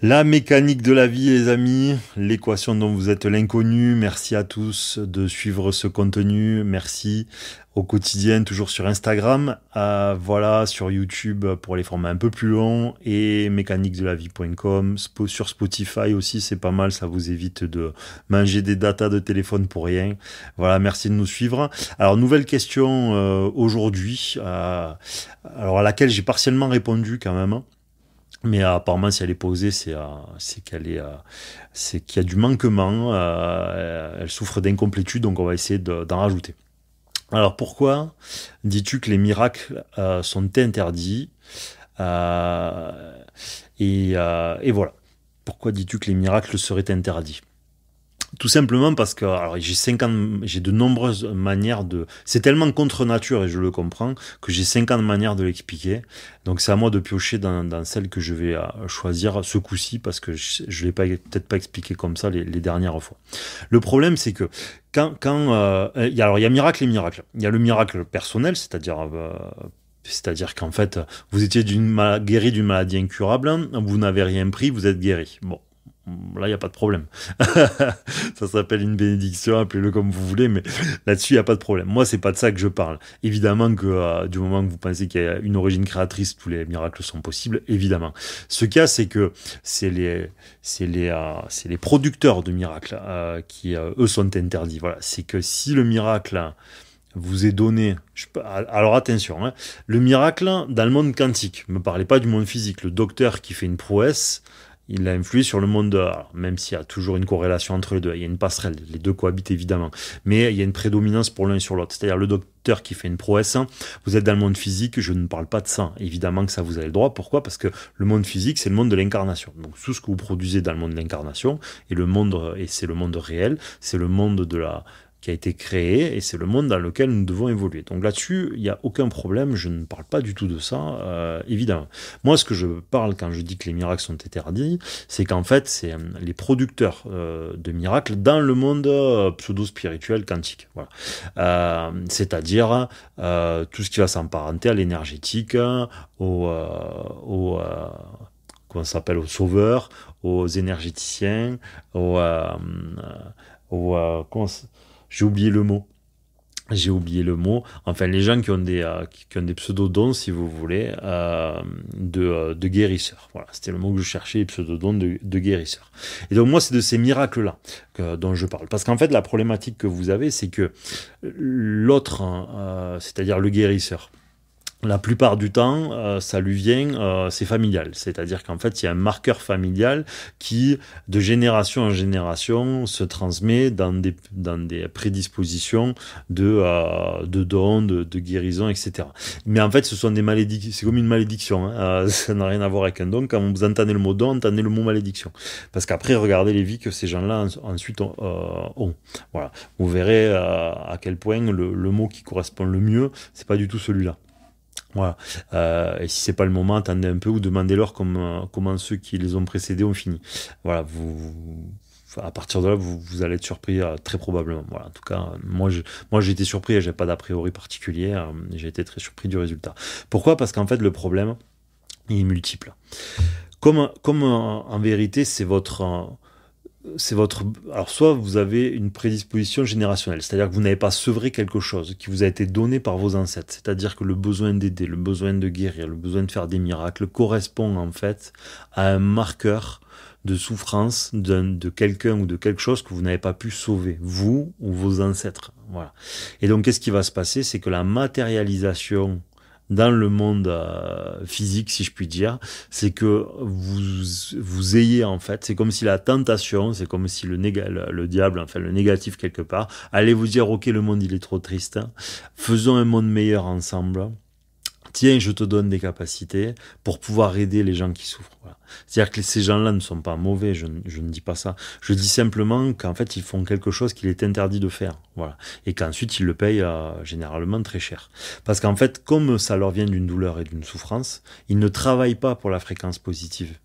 La mécanique de la vie, les amis, l'équation dont vous êtes l'inconnu. Merci à tous de suivre ce contenu. Merci au quotidien, toujours sur Instagram. Voilà, sur YouTube pour les formats un peu plus longs et mécaniquedelavie.com. Sur Spotify aussi, c'est pas mal. Ça vous évite de manger des datas de téléphone pour rien. Voilà, merci de nous suivre. Alors, nouvelle question aujourd'hui, alors à laquelle j'ai partiellement répondu quand même. Mais apparemment, si elle est posée, c'est qu'elle est, c'est qu'il y a du manquement. Elle souffre d'incomplétude, donc on va essayer d'en rajouter. Alors pourquoi dis-tu que les miracles sont interdits? Euh, et voilà. Pourquoi dis-tu que les miracles seraient interdits? Tout simplement parce que alors, j'ai de nombreuses manières de. C'est tellement contre nature et je le comprends que j'ai 50 manières de l'expliquer. Donc c'est à moi de piocher dans celle que je vais choisir ce coup-ci parce que je l'ai pas peut-être pas expliqué comme ça les dernières fois. Le problème c'est que alors il y a miracle et miracle. Il y a le miracle personnel, c'est-à-dire qu'en fait, vous étiez guéri d'une maladie incurable, vous n'avez rien pris, vous êtes guéri. Bon, là, il n'y a pas de problème. Ça s'appelle une bénédiction, appelez-le comme vous voulez, mais là-dessus, il n'y a pas de problème. Moi, c'est pas de ça que je parle. Évidemment que du moment que vous pensez qu'il y a une origine créatrice, tous les miracles sont possibles, évidemment. Ce qu'il y a, c'est que c'est les producteurs de miracles qui, eux, sont interdits. Voilà. C'est que si le miracle vous est donné. Alors attention, hein, le miracle dans le monde quantique, ne me parlez pas du monde physique. Le docteur qui fait une prouesse, il a influé sur le monde, alors, même s'il y a toujours une corrélation entre les deux, il y a une passerelle, les deux cohabitent évidemment, mais il y a une prédominance pour l'un et sur l'autre. C'est-à-dire le docteur qui fait une prouesse, vous êtes dans le monde physique, je ne parle pas de ça. Évidemment que ça vous avez le droit. Pourquoi? Parce que le monde physique, c'est le monde de l'incarnation. Donc tout ce que vous produisez dans le monde de l'incarnation, et c'est le monde réel, c'est le monde de la qui a été créé et c'est le monde dans lequel nous devons évoluer. Donc là-dessus, il n'y a aucun problème, je ne parle pas du tout de ça, évidemment. Moi, ce que je parle quand je dis que les miracles sont interdits, c'est qu'en fait, c'est les producteurs de miracles dans le monde pseudo-spirituel quantique. Voilà. C'est-à-dire tout ce qui va s'apparenter à l'énergétique, au... comment ça s'appelle, aux sauveurs, aux énergéticiens, comment j'ai oublié le mot. J'ai oublié le mot. Enfin, les gens qui ont des pseudo-dons, si vous voulez, de guérisseurs. Voilà, c'était le mot que je cherchais, les pseudo-dons de guérisseurs. Et donc, moi, c'est de ces miracles-là dont je parle. Parce qu'en fait, la problématique que vous avez, c'est que l'autre, c'est-à-dire le guérisseur, la plupart du temps, ça lui vient, c'est familial. C'est-à-dire qu'en fait, il y a un marqueur familial qui, de génération en génération, se transmet dans des prédispositions de dons, de guérison, etc. Mais en fait, ce sont des malédictions. C'est comme une malédiction. Hein. Ça n'a rien à voir avec un don. Quand vous entendez le mot don, entendez le mot malédiction. Parce qu'après, regardez les vies que ces gens-là ensuite ont. Voilà. Vous verrez à quel point le mot qui correspond le mieux, c'est pas du tout celui-là. Voilà. Et si c'est pas le moment, attendez un peu ou demandez-leur comment ceux qui les ont précédés ont fini. Voilà, à partir de là, vous allez être surpris très probablement. Voilà. En tout cas, moi j'ai été surpris et j'ai pas d'a priori particulier. J'ai été très surpris du résultat. Pourquoi? Parce qu'en fait, le problème, il est multiple. Comme en vérité, alors soit vous avez une prédisposition générationnelle, c'est-à-dire que vous n'avez pas sevré quelque chose qui vous a été donné par vos ancêtres, c'est-à-dire que le besoin d'aider, le besoin de guérir, le besoin de faire des miracles correspond en fait à un marqueur de souffrance de quelqu'un ou de quelque chose que vous n'avez pas pu sauver, vous ou vos ancêtres. Voilà. Et donc qu'est-ce qui va se passer? C'est que la matérialisation dans le monde physique, si je puis dire, c'est que vous ayez en fait, c'est comme si la tentation, c'est comme si le diable, enfin le négatif quelque part, allait vous dire, ok, le monde il est trop triste, hein, faisons un monde meilleur ensemble. Tiens, je te donne des capacités pour pouvoir aider les gens qui souffrent. Voilà. C'est-à-dire que ces gens-là ne sont pas mauvais, je ne dis pas ça. Je dis simplement qu'en fait, ils font quelque chose qu'il est interdit de faire. Voilà. Et qu'ensuite, ils le payent généralement très cher. Parce qu'en fait, comme ça leur vient d'une douleur et d'une souffrance, ils ne travaillent pas pour la fréquence positive.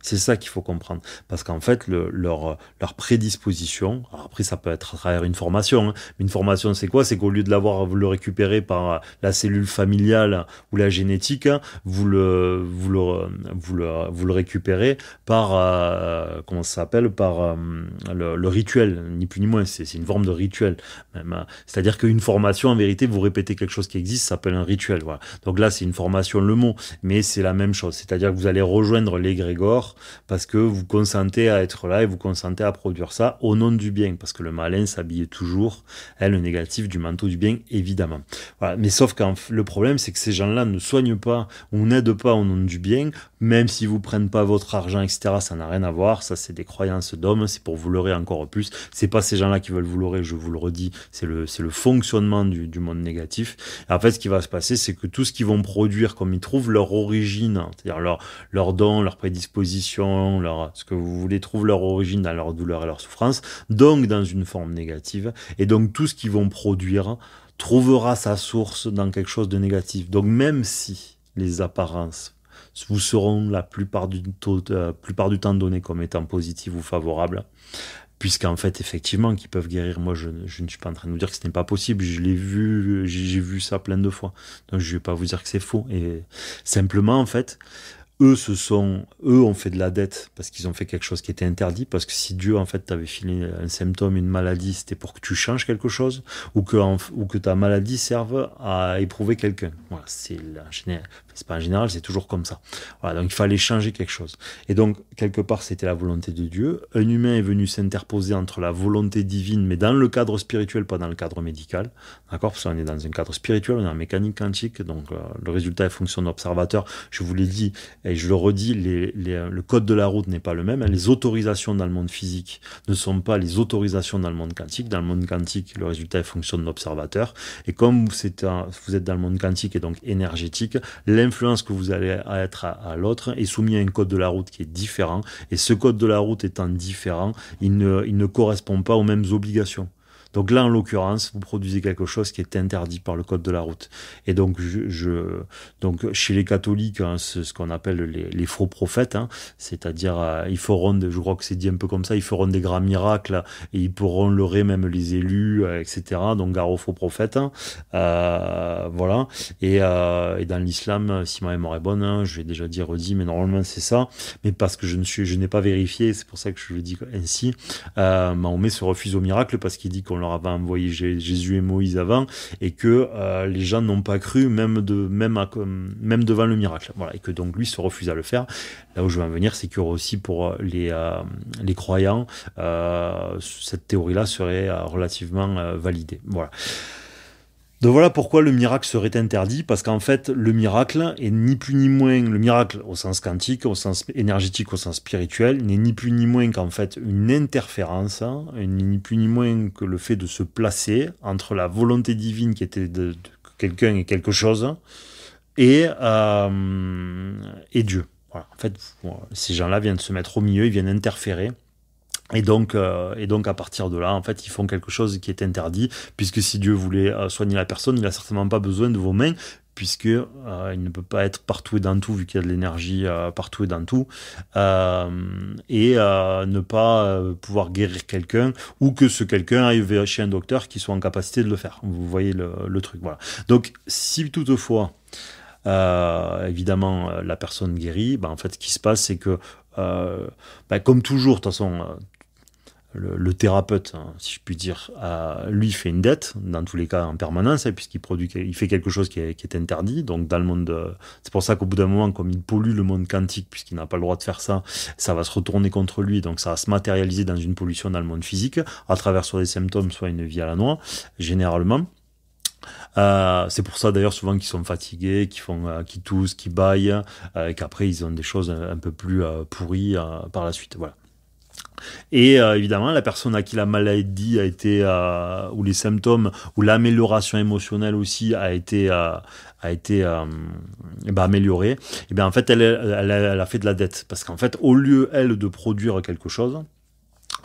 C'est ça qu'il faut comprendre. Parce qu'en fait, leur prédisposition, alors après ça peut être à travers une formation, hein, mais une formation c'est quoi? C'est qu'au lieu de le récupérer par la cellule familiale ou la génétique, hein, vous le récupérez par, comment ça s'appelle? Par le rituel, ni plus ni moins, c'est une forme de rituel. Même, hein. C'est-à-dire qu'une formation, en vérité, vous répétez quelque chose qui existe, ça s'appelle un rituel. Voilà. Donc là, c'est une formation, le mot, mais c'est la même chose. C'est-à-dire que vous allez rejoindre l'égrégore parce que vous consentez à être là et vous consentez à produire ça au nom du bien, parce que le malin s'habille toujours, le négatif du manteau du bien, évidemment. Voilà. Mais sauf que le problème, c'est que ces gens-là ne soignent pas ou n'aident pas au nom du bien, même s'ils vous prennent pas votre argent, etc. Ça n'a rien à voir. Ça, c'est des croyances d'hommes. C'est pour vous leurrer encore plus. C'est pas ces gens-là qui veulent vous leurrer, je vous le redis. C'est le fonctionnement du monde négatif. Et en fait, ce qui va se passer, c'est que tout ce qu'ils vont produire, comme ils trouvent leur origine, c'est-à-dire leur don, leur prédisposition, ce que vous voulez, trouve leur origine dans leur douleur et leur souffrance, donc dans une forme négative. Et donc, tout ce qu'ils vont produire trouvera sa source dans quelque chose de négatif. Donc, même si les apparences vous seront la plupart du temps données comme étant positives ou favorables, puisqu'en fait, effectivement, qu'ils peuvent guérir, moi, je ne suis pas en train de vous dire que ce n'est pas possible, je l'ai vu, j'ai vu ça plein de fois, donc je ne vais pas vous dire que c'est faux, et simplement, en fait, eux ont fait de la dette parce qu'ils ont fait quelque chose qui était interdit, parce que si Dieu en fait t'avait filé un symptôme, une maladie, c'était pour que tu changes quelque chose ou que ta maladie serve à éprouver quelqu'un. Voilà, c'est pas en général, c'est toujours comme ça. Voilà, donc il fallait changer quelque chose. Et donc quelque part c'était la volonté de Dieu. Un humain est venu s'interposer entre la volonté divine, mais dans le cadre spirituel, pas dans le cadre médical. D'accord, parce qu'on est dans un cadre spirituel, on est en mécanique quantique, donc le résultat est fonction d'observateur. Je vous l'ai dit. Et je le redis, le code de la route n'est pas le même. Les autorisations dans le monde physique ne sont pas les autorisations dans le monde quantique. Dans le monde quantique, le résultat est fonction de l'observateur. Et comme vous êtes dans le monde quantique et donc énergétique, l'influence que vous allez être à l'autre est soumise à un code de la route qui est différent. Et ce code de la route étant différent, il ne correspond pas aux mêmes obligations. Donc là, en l'occurrence, vous produisez quelque chose qui est interdit par le code de la route. Et donc, donc chez les catholiques, hein, c'est ce qu'on appelle les faux prophètes, hein, c'est-à-dire ils feront, je crois que c'est dit un peu comme ça, ils feront des grands miracles et ils pourront leurrer même les élus, etc. Donc gare aux faux prophètes. Hein, voilà. Et dans l'islam, si ma mémoire est bonne, hein, je l'ai déjà dit, redit, mais normalement c'est ça. Mais parce que je n'ai pas vérifié, c'est pour ça que je le dis ainsi. Mahomet se refuse au miracle parce qu'il dit qu'on leur avait envoyé Jésus et Moïse avant et que les gens n'ont pas cru même devant le miracle. Voilà, et que donc lui se refuse à le faire. Là où je veux en venir, c'est qu'il y aura aussi pour les croyants, cette théorie-là serait relativement validée. Voilà. Donc voilà pourquoi le miracle serait interdit, parce qu'en fait, le miracle est ni plus ni moins, le miracle au sens quantique, au sens énergétique, au sens spirituel, n'est ni plus ni moins qu'en fait une interférence, hein, ni plus ni moins que le fait de se placer entre la volonté divine qui était de quelqu'un et quelque chose, et Dieu. Voilà. En fait, ces gens-là viennent se mettre au milieu, ils viennent interférer. Et donc à partir de là, en fait, ils font quelque chose qui est interdit, puisque si Dieu voulait soigner la personne, il n'a certainement pas besoin de vos mains, puisque il ne peut pas être partout et dans tout, vu qu'il y a de l'énergie partout et dans tout, ne pas pouvoir guérir quelqu'un, ou que ce quelqu'un aille chez un docteur qui soit en capacité de le faire. Vous voyez le truc, voilà. Donc, si toutefois, évidemment, la personne guérit, en fait, ce qui se passe, c'est que comme toujours, de toute façon, le thérapeute, hein, si je puis dire, lui fait une dette, dans tous les cas en permanence, hein, il fait quelque chose qui est interdit. Donc dans le monde, c'est pour ça qu'au bout d'un moment, comme il pollue le monde quantique, puisqu'il n'a pas le droit de faire ça, ça va se retourner contre lui, donc ça va se matérialiser dans une pollution dans le monde physique, à travers soit des symptômes, soit une vie à la noix, généralement. C'est pour ça d'ailleurs souvent qu'ils sont fatigués, qu'ils toussent, qu'ils bâillent, et qu'après ils ont des choses un peu plus pourries par la suite. Voilà. Et évidemment, la personne à qui la maladie a été, ou les symptômes, ou l'amélioration émotionnelle aussi a été améliorée, et bien en fait elle a fait de la dette, parce qu'en fait au lieu elle de produire quelque chose,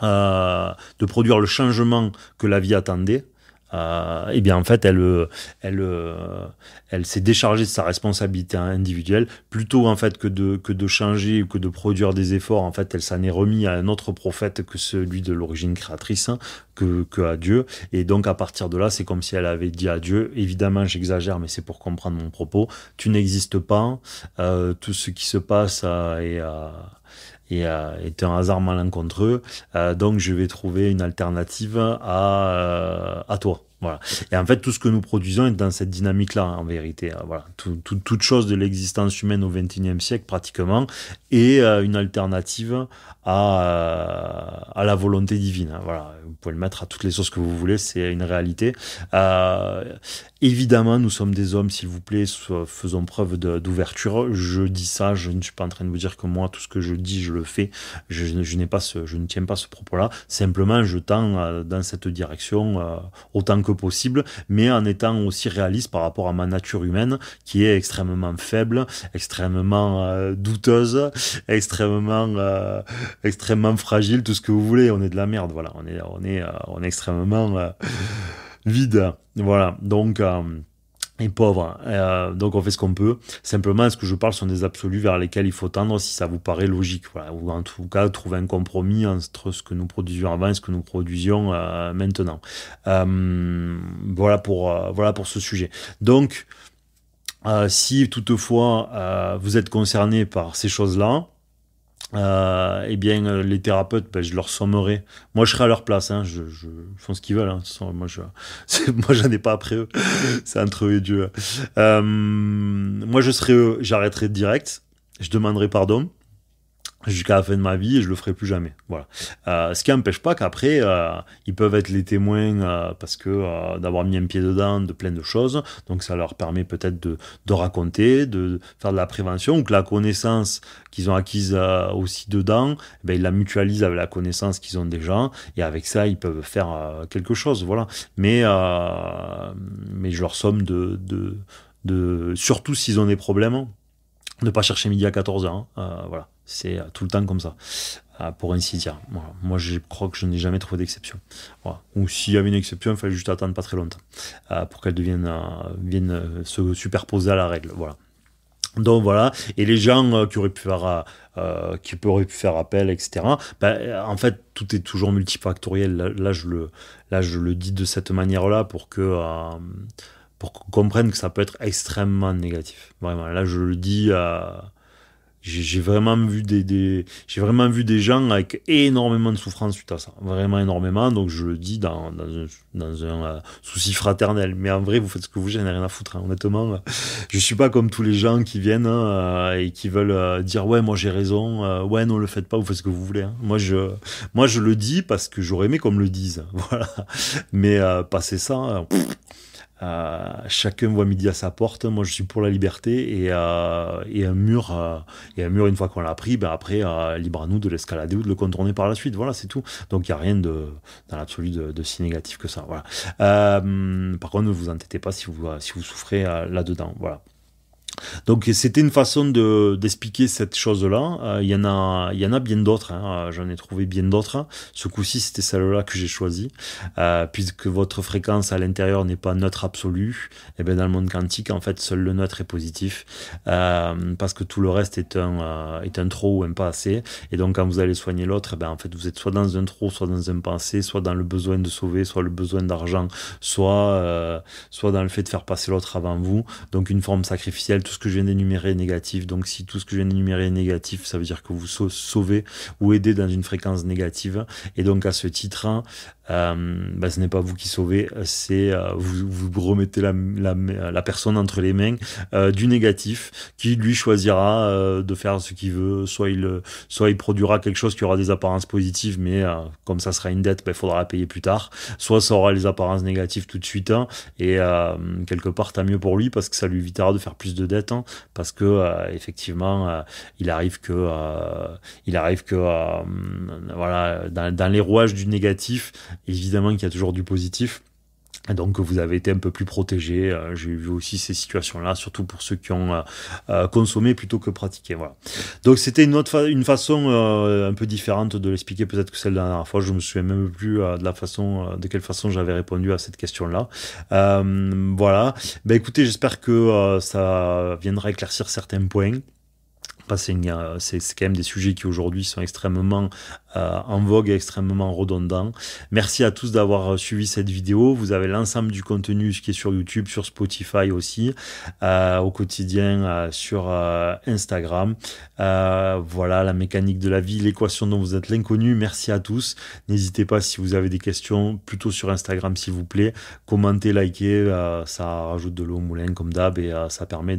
de produire le changement que la vie attendait, eh bien en fait elle, elle s'est déchargée de sa responsabilité individuelle plutôt en fait que de changer ou que de produire des efforts. En fait, elle s'en est remis à un autre prophète que celui de l'origine créatrice, hein, que à Dieu. Et donc à partir de là, c'est comme si elle avait dit à Dieu, évidemment j'exagère, mais c'est pour comprendre mon propos, tu n'existes pas, tout ce qui se passe est un hasard malencontreux, donc je vais trouver une alternative à toi. Voilà. Et en fait, tout ce que nous produisons est dans cette dynamique-là, en vérité. Voilà. Toute chose de l'existence humaine au XXIe siècle, pratiquement, est une alternative à la volonté divine. Hein. Voilà. Vous pouvez le mettre à toutes les sauces que vous voulez, c'est une réalité. Euh, Évidemment, nous sommes des hommes, s'il vous plaît, faisons preuve d'ouverture. Je dis ça, je ne suis pas en train de vous dire que moi, tout ce que je dis, je le fais. Je ne tiens pas ce propos-là. Simplement, je tends dans cette direction autant que possible, mais en étant aussi réaliste par rapport à ma nature humaine, qui est extrêmement faible, extrêmement douteuse, extrêmement fragile, tout ce que vous voulez. On est de la merde, voilà. On est extrêmement vide. Voilà, donc et pauvre. Donc on fait ce qu'on peut. Simplement, ce que je parle sont des absolus vers lesquels il faut tendre si ça vous paraît logique. Voilà. Ou en tout cas, trouver un compromis entre ce que nous produisions avant et ce que nous produisions maintenant. Voilà pour ce sujet. Donc, si toutefois vous êtes concerné par ces choses-là, eh bien, les thérapeutes, ben, je leur sommerai. Moi, je serai à leur place. Hein, ils font ce qu'ils veulent. Hein. De toute façon, moi, j'en ai pas après eux. C'est entre eux et Dieu. Moi, je serai eux. J'arrêterai direct. Je demanderai pardon jusqu'à la fin de ma vie et je le ferai plus jamais. Voilà. Ce qui n'empêche pas qu'après ils peuvent être les témoins parce que d'avoir mis un pied dedans de plein de choses, donc ça leur permet peut-être de raconter, de faire de la prévention, ou que la connaissance qu'ils ont acquise aussi dedans, ben ils la mutualisent avec la connaissance qu'ils ont déjà, et avec ça ils peuvent faire quelque chose. Voilà. Mais je leur somme de surtout s'ils ont des problèmes, ne pas chercher midi à 14h. Voilà. C'est tout le temps comme ça, pour ainsi dire. Voilà. Moi, je crois que je n'ai jamais trouvé d'exception. Voilà. Ou s'il y avait une exception, il fallait juste attendre pas très longtemps pour qu'elle vienne se superposer à la règle. Voilà. Donc voilà. Et les gens qui auraient pu faire appel, etc. Ben, en fait, tout est toujours multifactoriel. Là, je le dis de cette manière-là pour qu'on comprenne que ça peut être extrêmement négatif. Vraiment. Là, je le dis. J'ai vraiment vu j'ai vraiment vu des gens avec énormément de souffrance suite à ça, vraiment énormément. Donc je le dis dans un souci fraternel. Mais en vrai, vous faites ce que vous voulez, j'en ai rien à foutre. Hein. Honnêtement, je suis pas comme tous les gens qui viennent et qui veulent dire ouais, moi j'ai raison, ouais non le faites pas, vous faites ce que vous voulez. Hein. Moi je le dis parce que j'aurais aimé qu'on me le dise, voilà. Mais passer ça. Chacun voit midi à sa porte. Moi, je suis pour la liberté et un mur, une fois qu'on l'a pris, ben après, libre à nous de l'escalader ou de le contourner par la suite. Voilà, c'est tout. Donc, il n'y a rien dans l'absolu de si négatif que ça. Voilà. Par contre, ne vous entêtez pas si vous souffrez là-dedans. Voilà. Donc c'était une façon d'expliquer cette chose-là. Il y en a bien d'autres. Hein. J'en ai trouvé bien d'autres. Ce coup-ci, c'était celle-là que j'ai choisie, puisque votre fréquence à l'intérieur n'est pas neutre absolue. Et bien dans le monde quantique, en fait, seul le neutre est positif, parce que tout le reste est un trop ou un pas assez. Et donc quand vous allez soigner l'autre, ben en fait vous êtes soit dans un trop, soit dans un pas assez, soit dans le besoin de sauver, soit le besoin d'argent, soit dans le fait de faire passer l'autre avant vous. Donc une forme sacrificielle. Tout ce que je viens d'énumérer est négatif. Donc si tout ce que je viens d'énumérer est négatif, ça veut dire que vous sauvez ou aidez dans une fréquence négative. Et donc à ce titre, ce n'est pas vous qui sauvez, c'est vous remettez la personne entre les mains du négatif, qui lui choisira de faire ce qu'il veut. Soit il produira quelque chose qui aura des apparences positives, mais comme ça sera une dette, il faudra la payer plus tard. Soit ça aura les apparences négatives tout de suite, hein, et quelque part tant mieux pour lui, parce que ça lui évitera de faire plus de dettes, hein, parce que effectivement il arrive que voilà, dans les rouages du négatif, évidemment qu'il y a toujours du positif. Et donc vous avez été un peu plus protégé. J'ai vu aussi ces situations-là, surtout pour ceux qui ont consommé plutôt que pratiqué. Voilà. Donc c'était une façon un peu différente de l'expliquer peut-être que celle de la dernière fois. Je me souviens même plus de quelle façon j'avais répondu à cette question-là. Voilà. Ben écoutez, j'espère que ça viendra éclaircir certains points. C'est quand même des sujets qui aujourd'hui sont extrêmement en vogue et extrêmement redondants. Merci à tous d'avoir suivi cette vidéo. Vous avez l'ensemble du contenu qui est sur YouTube, sur Spotify aussi, au quotidien sur Instagram. Voilà, la mécanique de la vie, l'équation dont vous êtes l'inconnu. Merci à tous. N'hésitez pas si vous avez des questions, plutôt sur Instagram s'il vous plaît. Commentez, likez, ça rajoute de l'eau au moulin comme d'hab et ça permet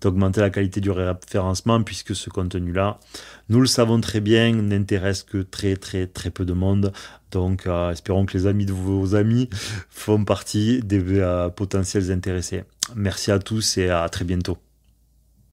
d'augmenter la qualité du référencement puisque ce contenu-là, nous le savons très bien, n'intéresse que très très très peu de monde. Donc espérons que les amis de vos amis font partie des potentiels intéressés. Merci à tous et à très bientôt.